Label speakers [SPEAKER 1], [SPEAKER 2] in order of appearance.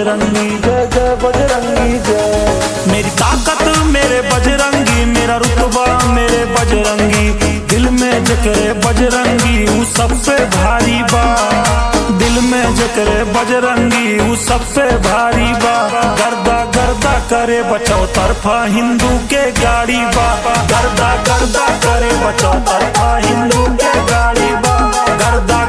[SPEAKER 1] बजरंगी जय जय बजरंगी जय। मेरी ताकत मेरे बजरंगी, मेरा रुतबा मेरे बजरंगी। दिल में जकरे बजरंगी वो सब पे भारी बा। दिल में जकरे बजरंगी वो सब पे भारी बा। गर्दा गर्दा करे बचाओ तरफा हिंदू के गाड़ी बा। गर्दा गर्दा करे बचाओ तरफा हिंदू के गाड़ी बा। गर्दा